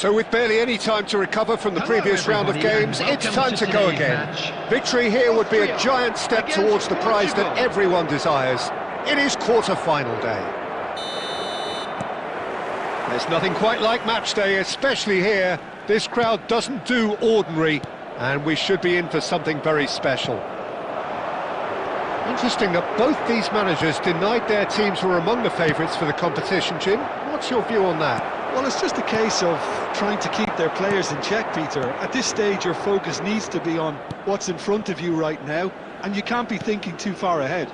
So with barely any time to recover from the previous round of games, it's time to go again. Victory here would be a giant step towards the prize that everyone desires. It is quarter-final day. There's nothing quite like match day, especially here. This crowd doesn't do ordinary, and we should be in for something very special. Interesting that both these managers denied their teams were among the favourites for the competition, Jim. What's your view on that? Well, it's just a case of trying to keep their players in check, Peter. At this stage, your focus needs to be on what's in front of you right now, and you can't be thinking too far ahead.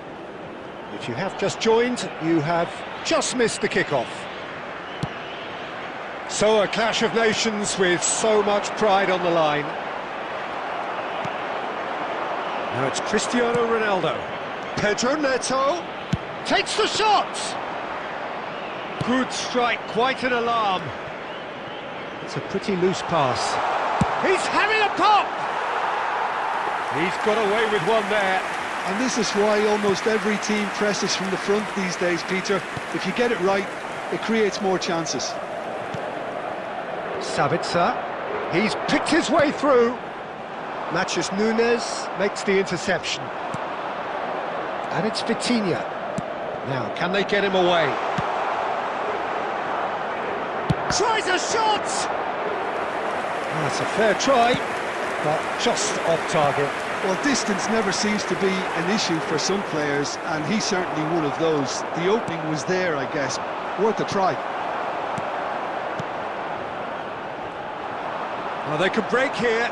If you have just joined, you have just missed the kickoff. So a clash of nations with so much pride on the line. Now it's Cristiano Ronaldo. Pedro Neto takes the shot! Good strike, quite an alarm. It's a pretty loose pass. He's having a pop! He's got away with one there. And this is why almost every team presses from the front these days, Peter. If you get it right, it creates more chances. Sabitzer, he's picked his way through. Matches Nunes, makes the interception. And it's Vitinha. Now, can they get him away? Tries a shot! Well, that's a fair try, but just off target. Well, distance never seems to be an issue for some players, and he's certainly one of those. The opening was there, I guess. Worth a try. Well, they could break here.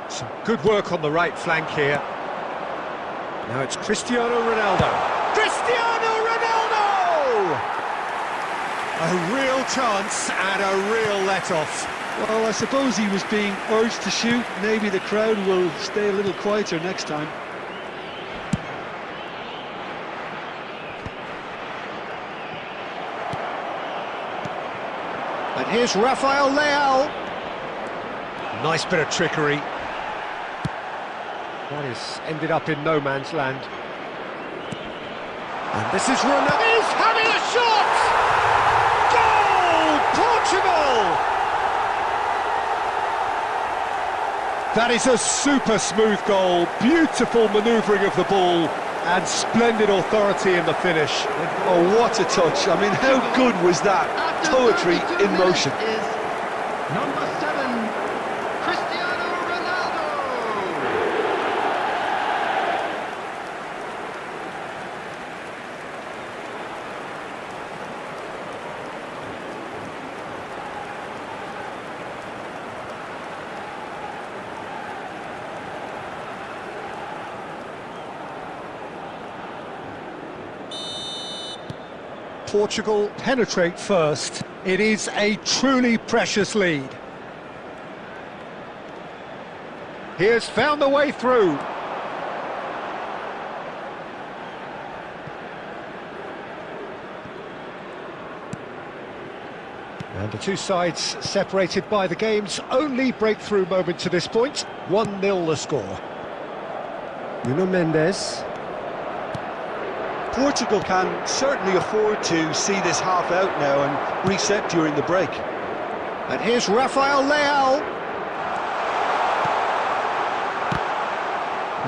Some good work on the right flank here. Now it's Cristiano Ronaldo. Cristiano Ronaldo! A real chance and a real let-off. Well, I suppose he was being urged to shoot. Maybe the crowd will stay a little quieter next time. And here's Rafael Leao. Nice bit of trickery. That has ended up in no man's land. And this is Ronaldo. He's having a shot! Goal! Portugal! That is a super smooth goal. Beautiful manoeuvring of the ball and splendid authority in the finish. Oh, what a touch. I mean, how good was that? Poetry in motion. Number 7, Cristiano Ronaldo. Portugal penetrate first. It is a truly precious lead. He has found the way through. And the two sides separated by the game's only breakthrough moment to this point. 1-0 the score. Nuno Mendes. Portugal can certainly afford to see this half out now and reset during the break. And here's Rafael Leao.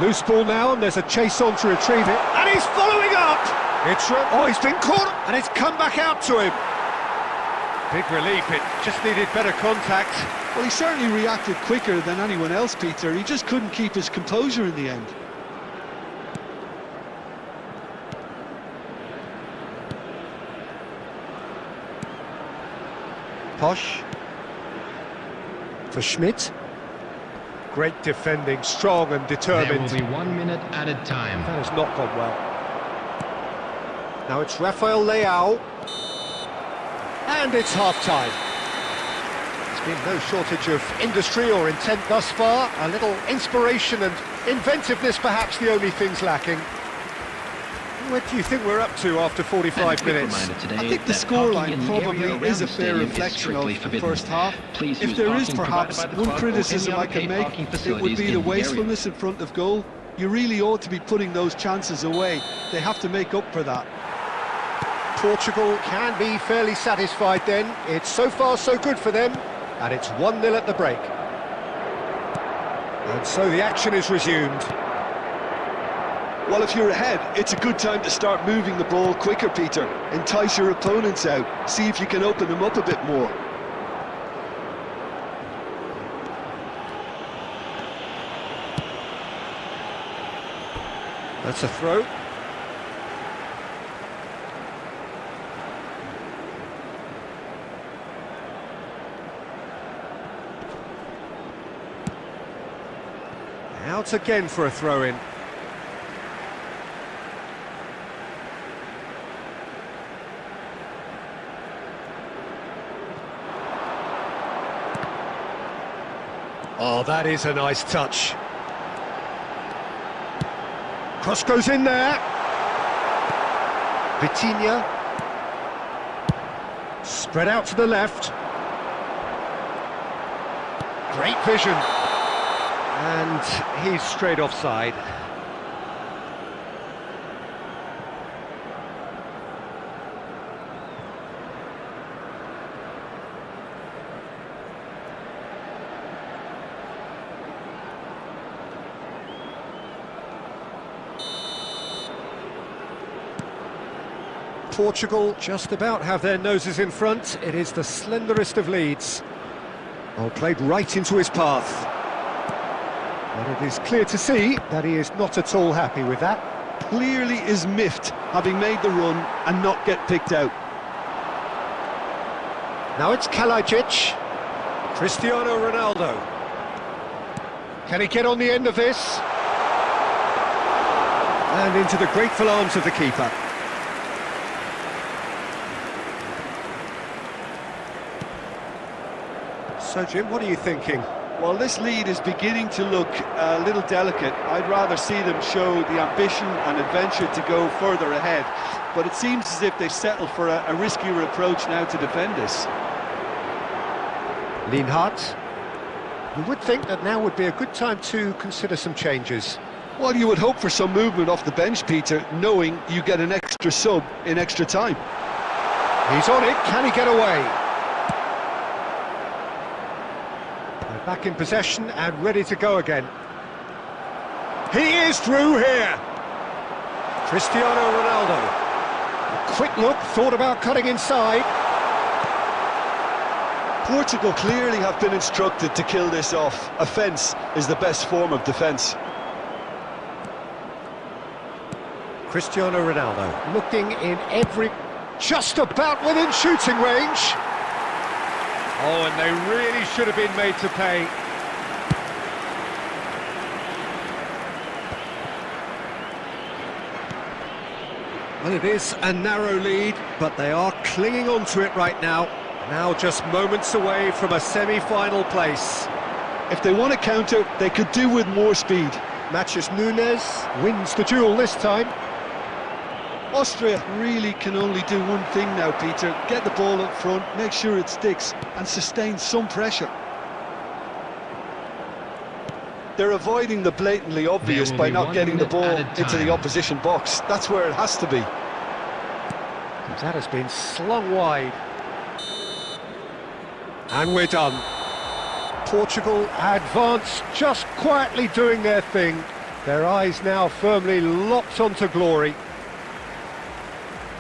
Loose ball now, and there's a chase on to retrieve it. And he's following up! Oh, he's been caught, and it's come back out to him. Big relief, it just needed better contact. Well, he certainly reacted quicker than anyone else, Peter. He just couldn't keep his composure in the end. Posh for Schmidt. Great defending, strong and determined. There will be 1 minute added time. That has not gone well. Now it's Rafael Leao. And it's half-time. There's been no shortage of industry or intent thus far. A little inspiration and inventiveness perhaps the only things lacking. What do you think we're up to after 45 minutes? I think the scoreline probably is a fair reflection of the first half. If there is perhaps one criticism I can make, it would be the wastefulness in front of goal. You really ought to be putting those chances away. They have to make up for that. Portugal can be fairly satisfied then. It's so far so good for them, and it's 1-0 at the break. And so the action is resumed. Well, if you're ahead, it's a good time to start moving the ball quicker, Peter. Entice your opponents out, see if you can open them up a bit more. That's a throw. Out again for a throw-in. Oh, that is a nice touch. Cross goes in there. Vitinha. Spread out to the left. Great vision. And he's straight offside. Portugal just about have their noses in front. It is the slenderest of leads. Oh, played right into his path. But it is clear to see that he is not at all happy with that. Clearly is miffed, having made the run and not get picked out. Now it's Kalajic. Cristiano Ronaldo. Can he get on the end of this? And into the grateful arms of the keeper. So, Jim, what are you thinking? Well, this lead is beginning to look a little delicate. I'd rather see them show the ambition and adventure to go further ahead. But it seems as if they've settled for a riskier approach now to defend this. Lienhart. You would think that now would be a good time to consider some changes. Well, you would hope for some movement off the bench, Peter, knowing you get an extra sub in extra time. He's on it. Can he get away? Back in possession and ready to go again. He is through here. Cristiano Ronaldo. A quick look, thought about cutting inside. Portugal clearly have been instructed to kill this off. Offence is the best form of defence. Cristiano Ronaldo looking in every... just about within shooting range. Oh, and they really should have been made to pay. Well, it is a narrow lead, but they are clinging on to it right now. Now just moments away from a semi-final place. If they want to counter, they could do with more speed. Matches Nunes wins the duel this time. Austria really can only do one thing now, Peter. Get the ball up front, make sure it sticks, and sustain some pressure. They're avoiding the blatantly obvious by not getting the ball into the opposition box. That's where it has to be. That has been slung wide. And we're done. Portugal advance, just quietly doing their thing. Their eyes now firmly locked onto glory.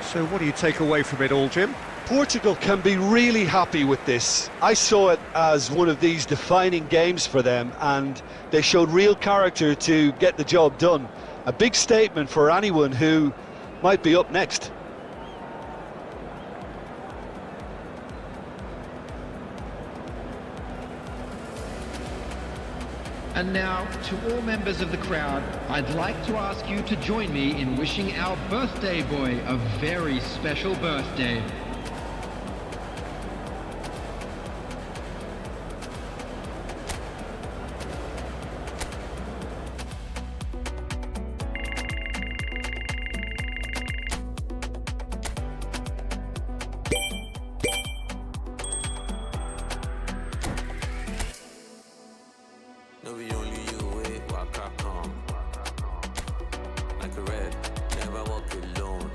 So what do you take away from it all, Jim? Portugal can be really happy with this. I saw it as one of these defining games for them, and they showed real character to get the job done. A big statement for anyone who might be up next. And now, to all members of the crowd, I'd like to ask you to join me in wishing our birthday boy a very special birthday. No, be only you, wait, walk up home. Like a red, never walk alone.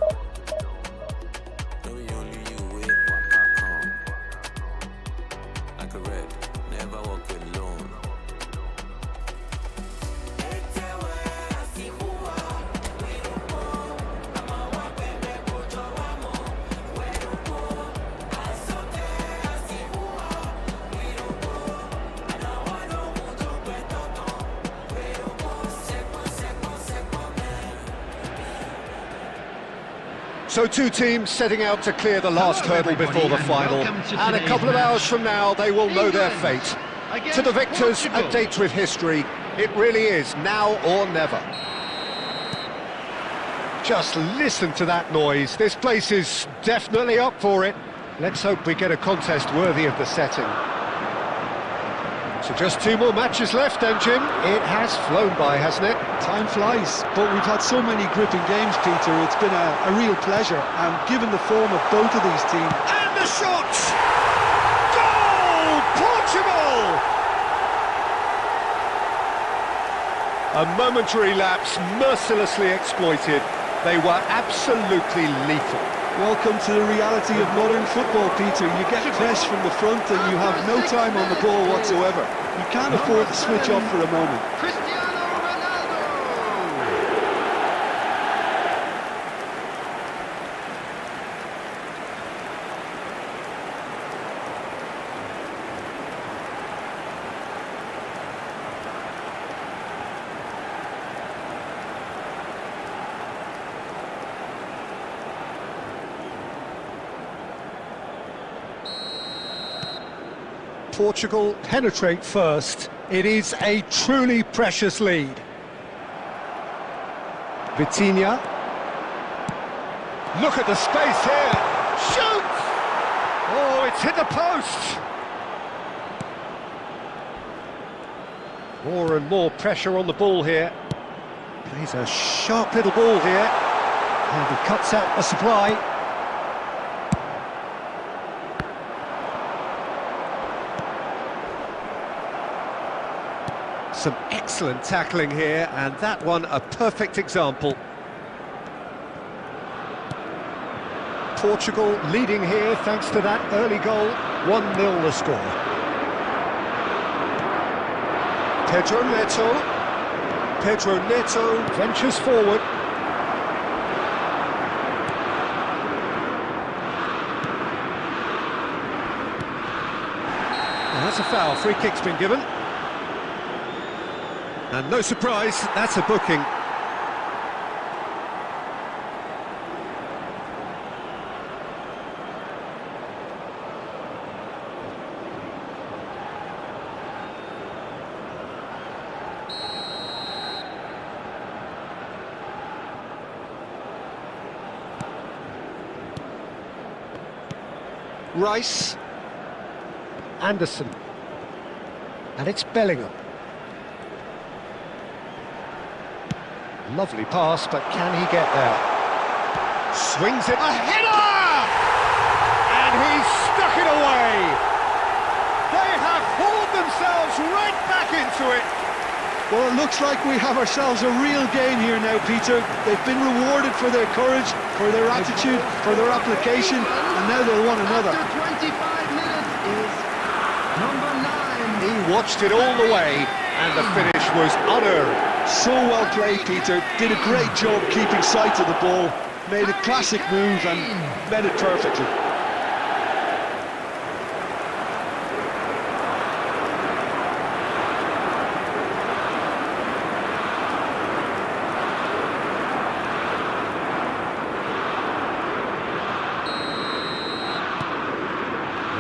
So two teams setting out to clear the last hurdle before the final, and a couple of hours from now they will know their fate. To the victors, a date with history. It really is now or never. Just listen to that noise. This place is definitely up for it. Let's hope we get a contest worthy of the setting. So just two more matches left then, Jim. It has flown by, hasn't it? Time flies, but we've had so many gripping games, Peter. It's been a real pleasure, and given the form of both of these teams... And the shot! Goal! Portugal! A momentary lapse, mercilessly exploited. They were absolutely lethal. Welcome to the reality of modern football, Peter. You get pressed from the front and you have no time on the ball whatsoever. You can't afford to switch off for a moment. Cristiano Ronaldo! Portugal penetrate first. It is a truly precious lead. Vitinha. Look at the space here. Shoots! Oh, it's hit the post. More and more pressure on the ball here. Plays a sharp little ball here. And he cuts out the supply. Some excellent tackling here, and that one a perfect example. Portugal leading here thanks to that early goal. 1-0 the score. Pedro Neto ventures forward. And that's a foul. Free kick's been given. And no surprise, that's a booking. Rice. Anderson. And it's Bellingham. Lovely pass, but can he get there? Swings it, a header! And he's stuck it away! They have hauled themselves right back into it! Well, it looks like we have ourselves a real game here now, Peter. They've been rewarded for their courage, for their attitude, for their application, and now they'll want another. After 25 minutes is number 9. He watched it all the way, and the finish was unearned. So well played, Peter. Did a great job keeping sight of the ball. Made a classic move and met it perfectly.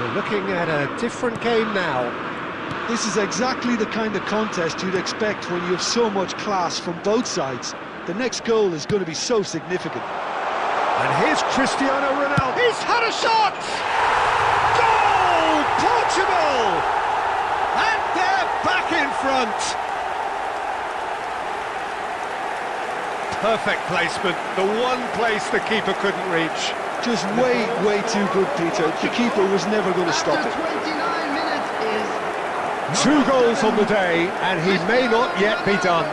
We're looking at a different game now. This is exactly the kind of contest you'd expect when you have so much class from both sides. The next goal is going to be so significant. And here's Cristiano Ronaldo. He's had a shot! Goal! Portugal! And they're back in front. Perfect placement. The one place the keeper couldn't reach. Just way too good, Peter. The keeper was never going to stop After it. 29 minutes is 2 goals on the day, and he may not yet be done.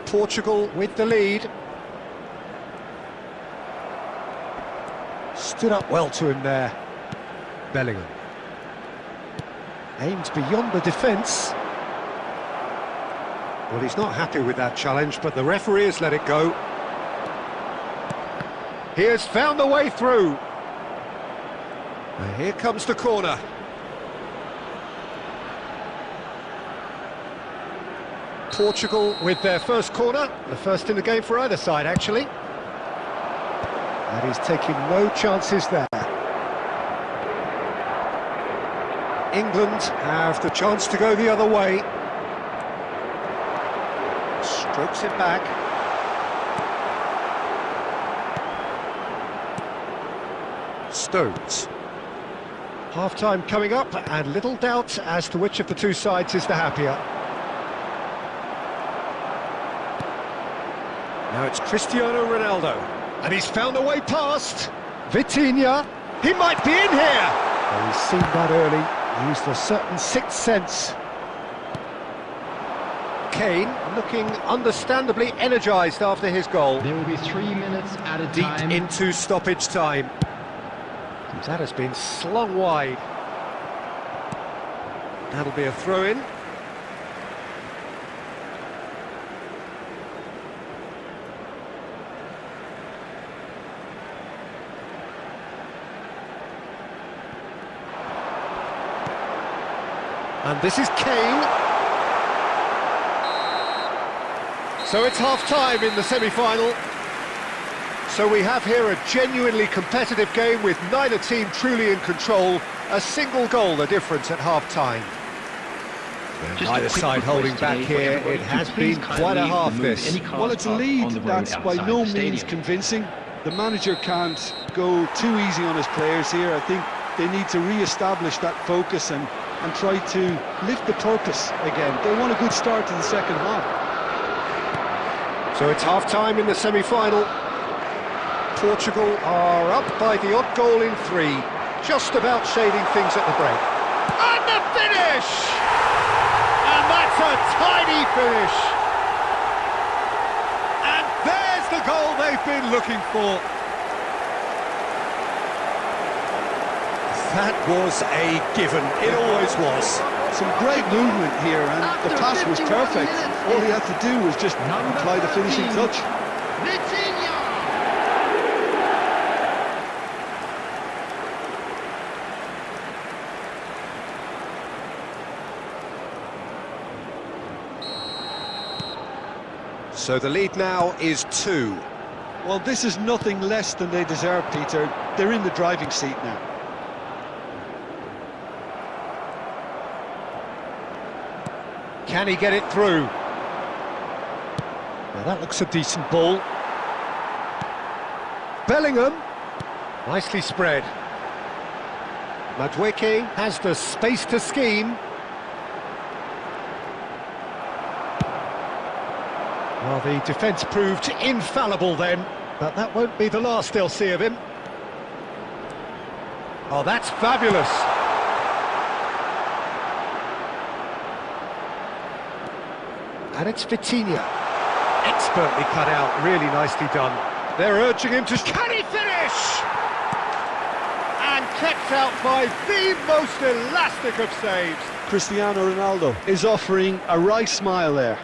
Portugal with the lead. Stood up well to him there, Bellingham. Aimed beyond the defence. Well, he's not happy with that challenge, but the referee has let it go. He has found the way through. And here comes the corner. Portugal with their first corner, the first in the game for either side, actually. And he's taking no chances there. England have the chance to go the other way. Strokes it back. Stones. Half-time coming up, and little doubt as to which of the two sides is the happier. Now it's Cristiano Ronaldo, and he's found a way past. Vitinha, he might be in here! Well, he's seen that early, used a certain sixth sense. Kane looking understandably energised after his goal. There will be 3 minutes at a time. Deep into stoppage time. That has been slung wide. That'll be a throw-in. And this is Kane. So it's half-time in the semi-final. So we have here a genuinely competitive game with neither team truly in control. A single goal the difference at half-time. Neither side holding back here. It has been quite a half this. Well, it's a lead that's by no means convincing. The manager can't go too easy on his players here. I think they need to re-establish that focus and try to lift the purpose again. They want a good start to the second half. So it's half-time in the semi-final. Portugal are up by the odd goal in 3, just about shading things at the break. And the finish! And that's a tiny finish! And there's the goal they've been looking for. That was a given, it always was. Some great movement here, and the pass was perfect. All he had to do was just apply the finishing touch. Vitinha! So the lead now is 2. Well, this is nothing less than they deserve, Peter. They're in the driving seat now. Can he get it through? Now that looks a decent ball. Bellingham, nicely spread. Madueke has the space to scheme. Well, the defence proved infallible then, but that won't be the last they'll see of him. Oh, that's fabulous. And it's Vitinha. Expertly cut out, really nicely done. They're urging him to... Can he finish? And kept out by the most elastic of saves. Cristiano Ronaldo is offering a wry smile there.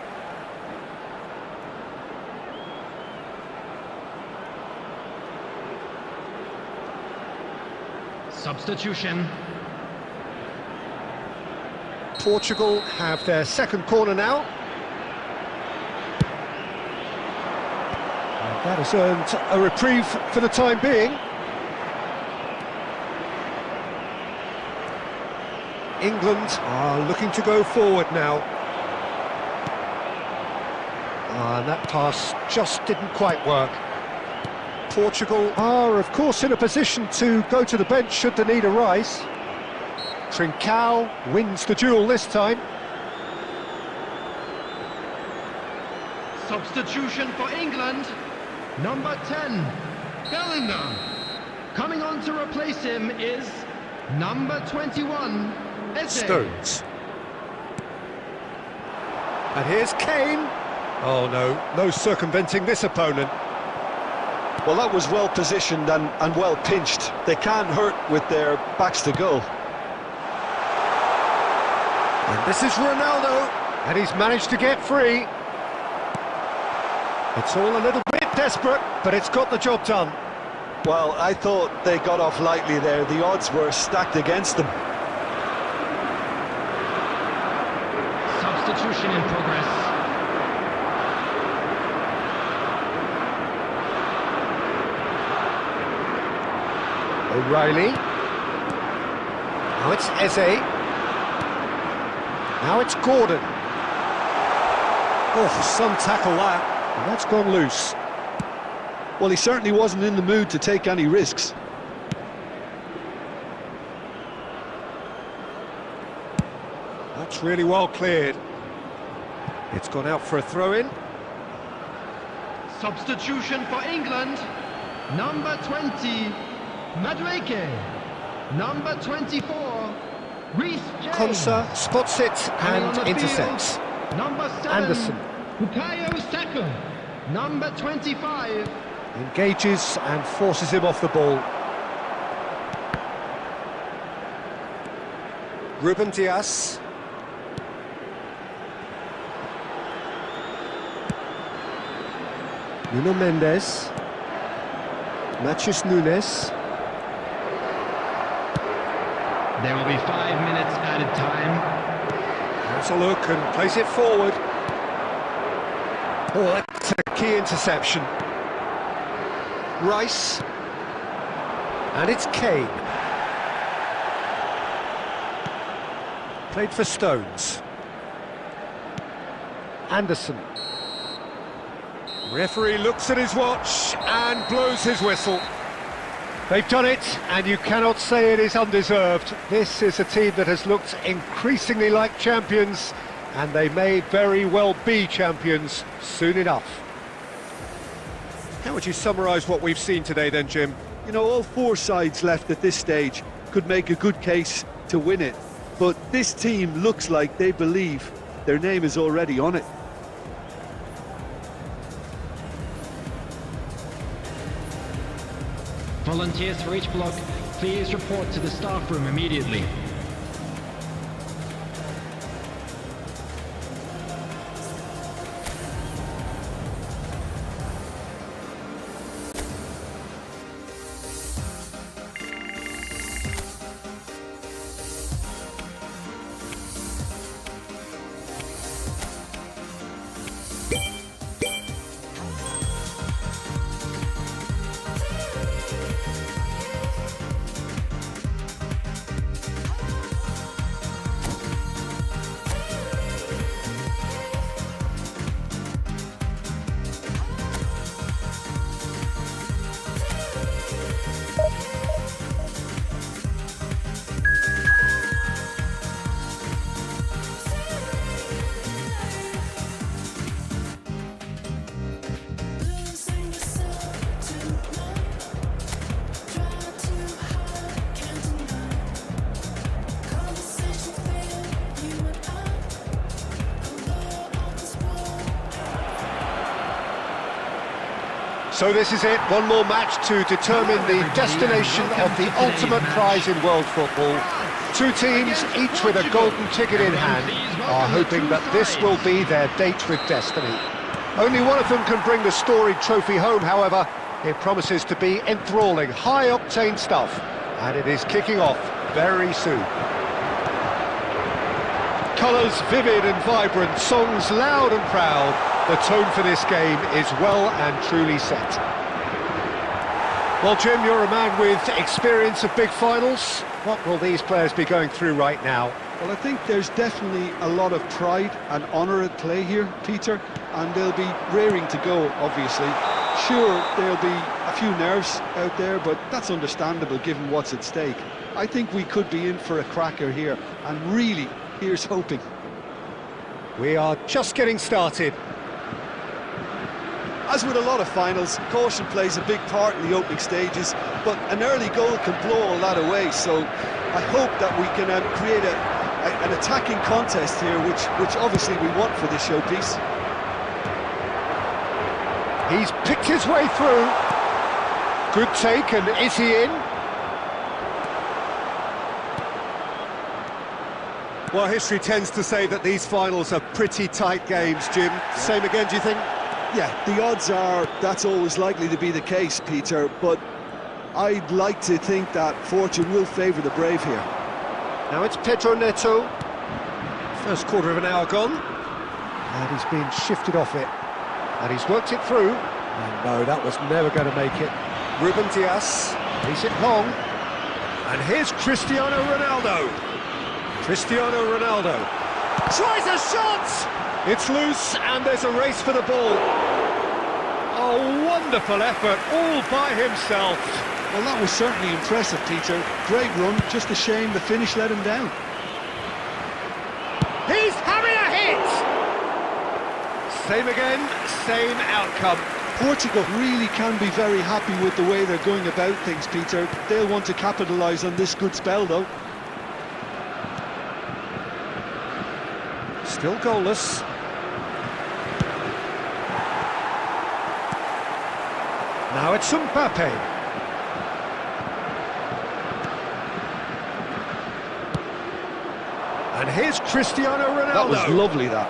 Substitution. Portugal have their second corner now. And that has earned a reprieve for the time being. England are looking to go forward now. And that pass just didn't quite work. Portugal are, of course, in a position to go to the bench should the need arise. Trincao wins the duel this time. Substitution for England. Number 10, Bellingham. Coming on to replace him is number 21, Eze. Stones. And here's Kane. Oh no, no circumventing this opponent. Well, that was well positioned and well pinched. They can't hurt with their backs to goal. And this is Ronaldo, and he's managed to get free. It's all a little bit desperate, but it's got the job done. Well, I thought they got off lightly there. The odds were stacked against them. Substitution in progress. O'Reilly. Now it's Eze. Now it's Gordon. Oh, some tackle that. And that's gone loose. Well, he certainly wasn't in the mood to take any risks. That's really well cleared. It's gone out for a throw-in. Substitution for England. Number 20, Madueke. Number 24, Reece James. Konsa spots it Coming on and the intercepts. field, Number 7, Anderson. Bukayo Saka. Number 25. Engages and forces him off the ball. Ruben Dias. Nuno Mendes. Matheus Nunes. There will be 5 minutes added time. Has a look and plays it forward. Oh, that's a key interception. Rice. And it's Kane. Played for Stones. Anderson. Referee looks at his watch and blows his whistle. They've done it, and you cannot say it is undeserved. This is a team that has looked increasingly like champions, and they may very well be champions soon enough. How would you summarise what we've seen today then, Jim? You know, all four sides left at this stage could make a good case to win it. But this team looks like they believe their name is already on it. Volunteers for each block, please report to the staff room immediately. So this is it, one more match to determine the destination of the ultimate prize in world football. Two teams, each with a golden ticket in hand, are hoping that this will be their date with destiny. Only one of them can bring the storied trophy home, however. It promises to be enthralling, high-octane stuff, and it is kicking off very soon. Colours vivid and vibrant, songs loud and proud. The tone for this game is well and truly set. Well, Jim, you're a man with experience of big finals. What will these players be going through right now? Well, I think there's definitely a lot of pride and honour at play here, Peter, and they'll be raring to go, obviously. Sure, there'll be a few nerves out there, but that's understandable given what's at stake. I think we could be in for a cracker here, and really, here's hoping. We are just getting started. As with a lot of finals, caution plays a big part in the opening stages, but an early goal can blow all that away, so I hope that we can create an attacking contest here, which obviously we want for this showpiece. He's picked his way through. Good take, and is he in? Well, history tends to say that these finals are pretty tight games, Jim. Same again, do you think? Yeah, the odds are that's always likely to be the case, Peter, but I'd like to think that fortune will favour the brave here. Now it's Pedro Neto. First quarter of an hour gone. And he's been shifted off it. And he's worked it through. And no, that was never going to make it. Ruben Dias. He's it long. And here's Cristiano Ronaldo. Cristiano Ronaldo tries a shot! It's loose and there's a race for the ball. A wonderful effort all by himself. Well, that was certainly impressive, Peter. Great run, just a shame the finish let him down. He's having a hit! Same again, same outcome. Portugal really can be very happy with the way they're going about things, Peter. They'll want to capitalise on this good spell, though. Still goalless. Now it's Mbappe. And here's Cristiano Ronaldo. That was lovely, that.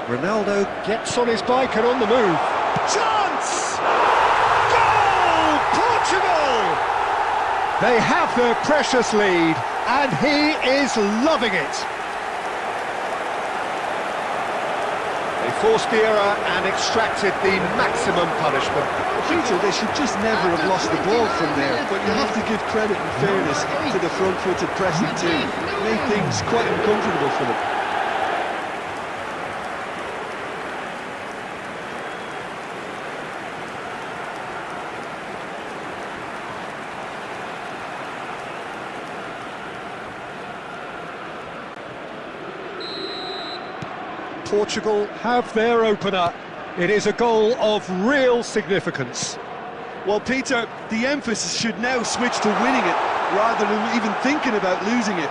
Ronaldo gets on his bike and on the move. Chance! Goal! Portugal! They have their precious lead, and he is loving it. They forced the error and extracted the maximum punishment. Peter, they should just never have lost the ball from there, but you have to give credit and fairness to the front-footed pressing team. Made things quite uncomfortable for them. Portugal have their opener. It is a goal of real significance. Well, Peter, the emphasis should now switch to winning it, rather than even thinking about losing it.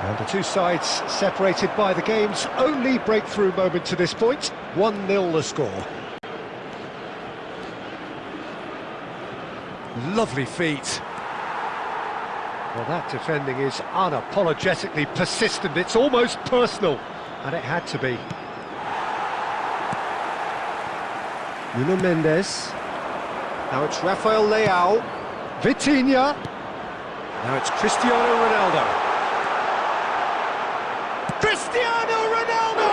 And the two sides separated by the game's only breakthrough moment to this point. 1-0 the score. Lovely feet. Well, that defending is unapologetically persistent. It's almost personal. And it had to be. Nuno Mendes. Now it's Rafael Leao. Vitinha. Now it's Cristiano Ronaldo. Cristiano Ronaldo!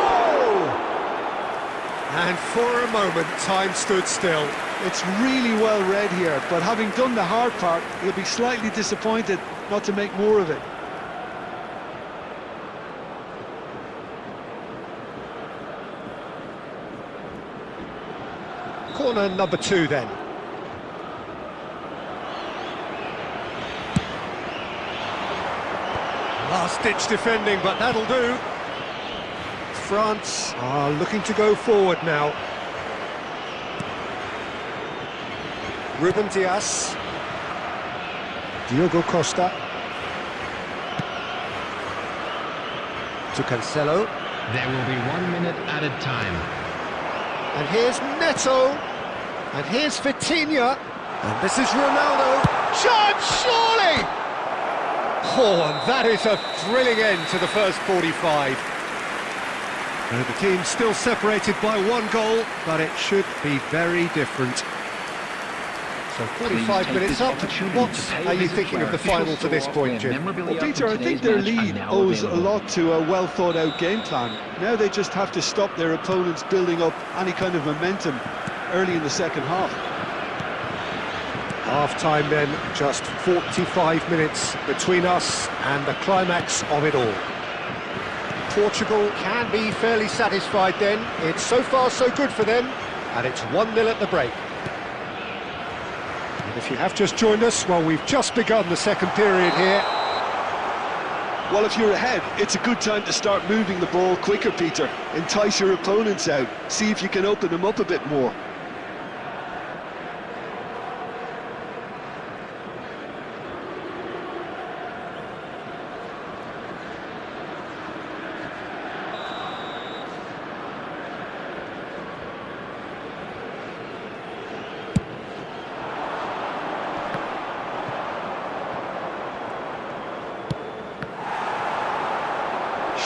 And for a moment, time stood still. It's really well read here, but having done the hard part, he'll be slightly disappointed not to make more of it. Corner number 2 then. Last-ditch defending, but that'll do. France are looking to go forward now. Ruben Dias. Diogo Costa. To Cancelo. There will be 1 minute added time. And here's Neto. And here's Vitinha. And this is Ronaldo. Chance, surely! Oh, and that is a thrilling end to the first 45. And the team's still separated by 1 goal, but it should be very different. So 45 minutes up. What are you thinking of the final to this point, Jim? Well, Peter, I think their lead owes a lot to a well-thought-out game plan. Now they just have to stop their opponents building up any kind of momentum early in the second half. Half-time then, just 45 minutes between us and the climax of it all. Portugal can be fairly satisfied then. It's so far so good for them, and it's 1-0 at the break. And if you have just joined us, well, we've just begun the second period here. Well, if you're ahead, it's a good time to start moving the ball quicker, Peter. Entice your opponents out. See if you can open them up a bit more.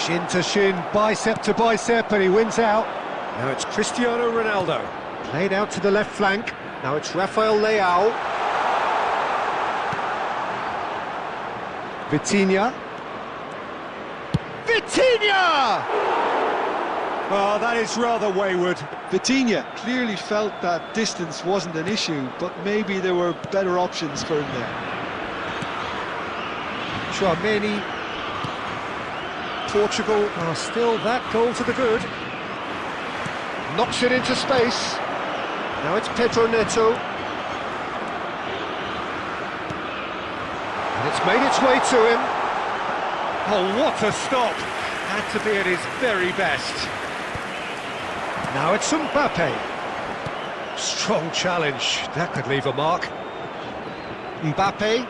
Shin to shin, bicep to bicep, and he wins out. Now it's Cristiano Ronaldo. Played out to the left flank. Now it's Rafael Leao. Vitinha. Vitinha! Oh, that is rather wayward. Vitinha clearly felt that distance wasn't an issue, but maybe there were better options for him there. Chouameni. Portugal are still that goal to the good. Knocks it into space. Now it's Pedro Neto. And it's made its way to him. Oh, what a stop! Had to be at his very best. Now it's Mbappe. Strong challenge. That could leave a mark. Mbappe.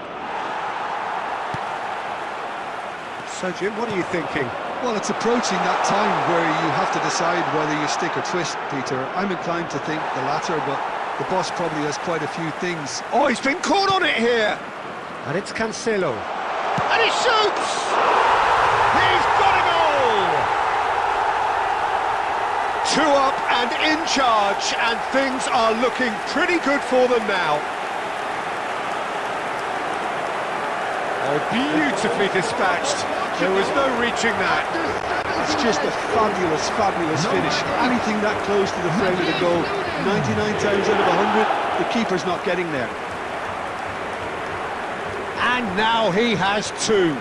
So, Jim, what are you thinking? Well, it's approaching that time where you have to decide whether you stick or twist, Peter. I'm inclined to think the latter, but the boss probably has quite a few things. Oh, he's been caught on it here! And it's Cancelo. And he shoots! He's got a goal! 2 up and in charge, and things are looking pretty good for them now. Oh, beautifully dispatched. There was no reaching that. It's just a fabulous, fabulous finish. Anything that close to the frame of the goal, 99 times out of 100, the keeper's not getting there. And now he has 2.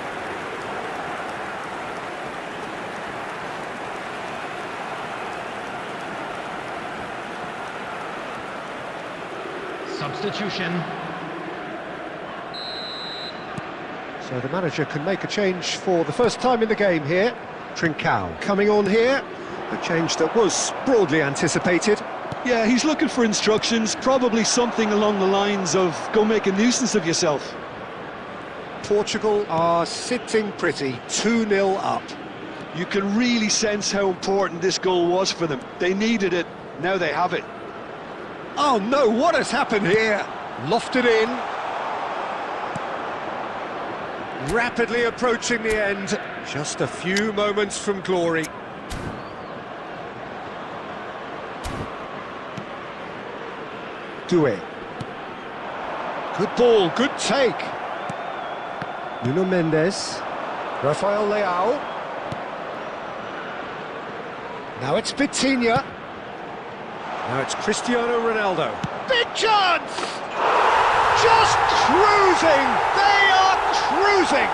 Substitution. So the manager can make a change for the first time in the game here. Trincao coming on here. A change that was broadly anticipated. Yeah, he's looking for instructions, probably something along the lines of go make a nuisance of yourself. Portugal are sitting pretty, 2-0 up. You can really sense how important this goal was for them. They needed it, now they have it. Oh no, what has happened here? Lofted in. Rapidly approaching the end. Just a few moments from glory. Doué. Good ball, good take. Nuno Mendes. Rafael Leao. Now it's Vitinha. Now it's Cristiano Ronaldo. Big chance! Just cruising! They are cruising!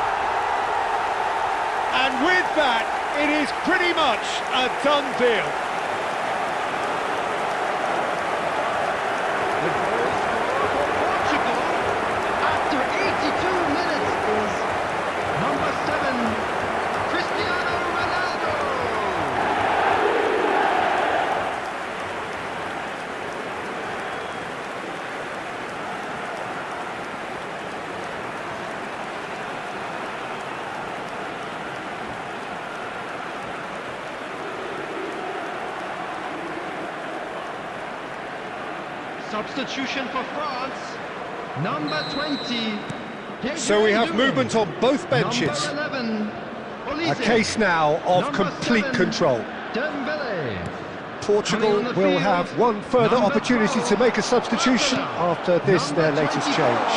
And with that, it is pretty much a done deal. Portugal, after 82 minutes, is number 7, Cristiano Ronaldo. Substitution for France, number 20. So we have movement on both benches. Number 11, A Olise. case now of Number complete 7, control. Dembele. Portugal Coming on the will field, have one further number opportunity 12, to make a substitution after this, Number their latest 24, change.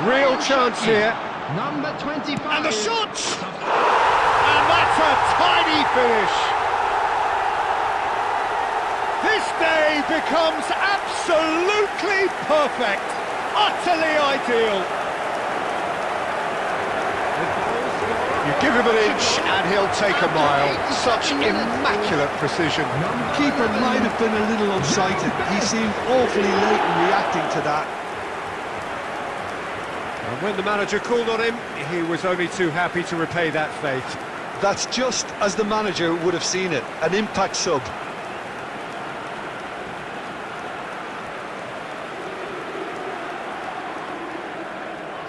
Real chance here. Number 25. And the shot! And that's a tiny finish. This day becomes absolutely perfect. Utterly ideal. You give him an inch and he'll take a mile. Such immaculate precision. Keeper might have been a little unsighted. He seemed awfully late in reacting to that. And when the manager called on him, he was only too happy to repay that faith. That's just as the manager would have seen it, an impact sub.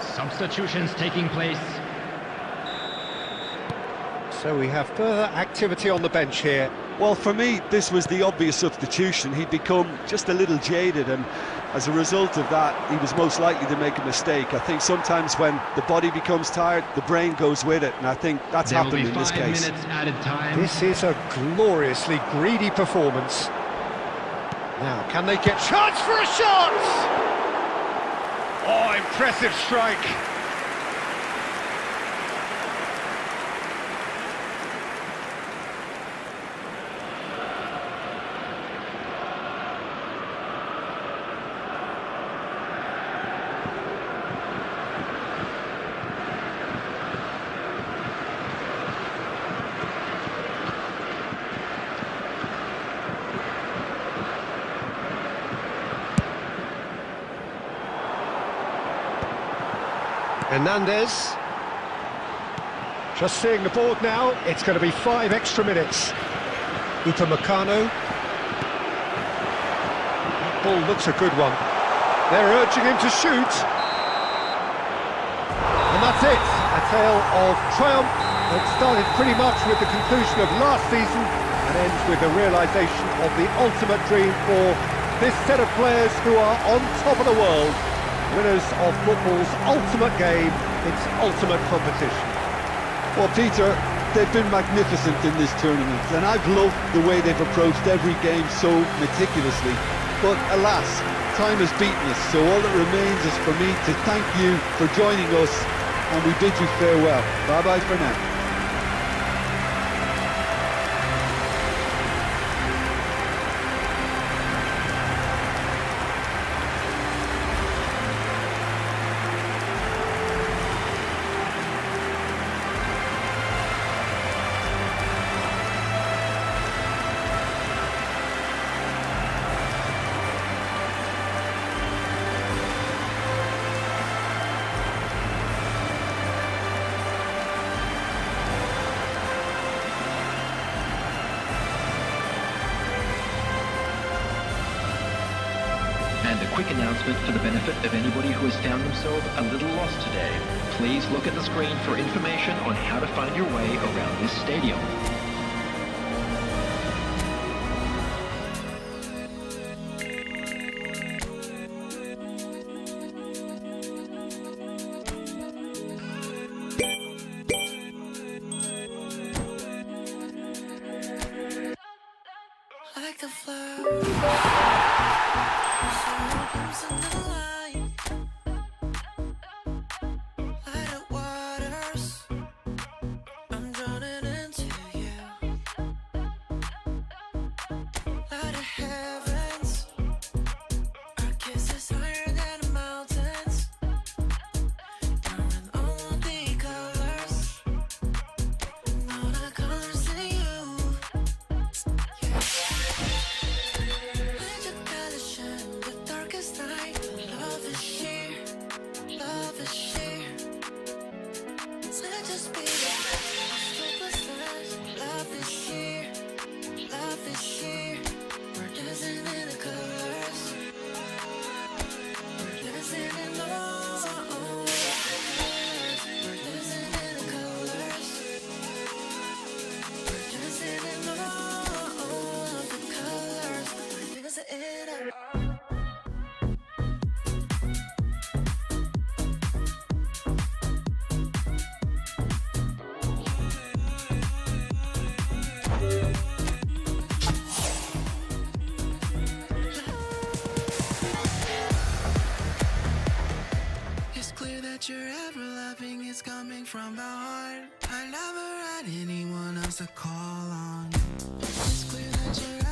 Substitutions taking place. So we have further activity on the bench here. Well, for me, this was the obvious substitution. He'd become just a little jaded, and as a result of that, he was most likely to make a mistake. I think sometimes when the body becomes tired, the brain goes with it, and I think that's There will happened be in this 5 case. minutes added time. This is a gloriously greedy performance. Now, can they get chance for a shot? Oh, impressive strike. Hernandez. Just seeing the board now, it's going to be 5 extra minutes. Upamecano. That ball looks a good one. They're urging him to shoot. And that's it. A tale of triumph that started pretty much with the conclusion of last season and ends with the realisation of the ultimate dream for this set of players who are on top of the world. Winners of football's ultimate game, its ultimate competition. Well, Peter, they've been magnificent in this tournament, and I've loved the way they've approached every game so meticulously. But alas, time has beaten us, so all that remains is for me to thank you for joining us, and we bid you farewell. Bye-bye for now. And a quick announcement for the benefit of anybody who has found themselves a little lost today. Please look at the screen for information on how to find your way around this stadium. Like the flower. That you're ever loving is coming from the heart. I never had anyone else to call on. It's clear that you're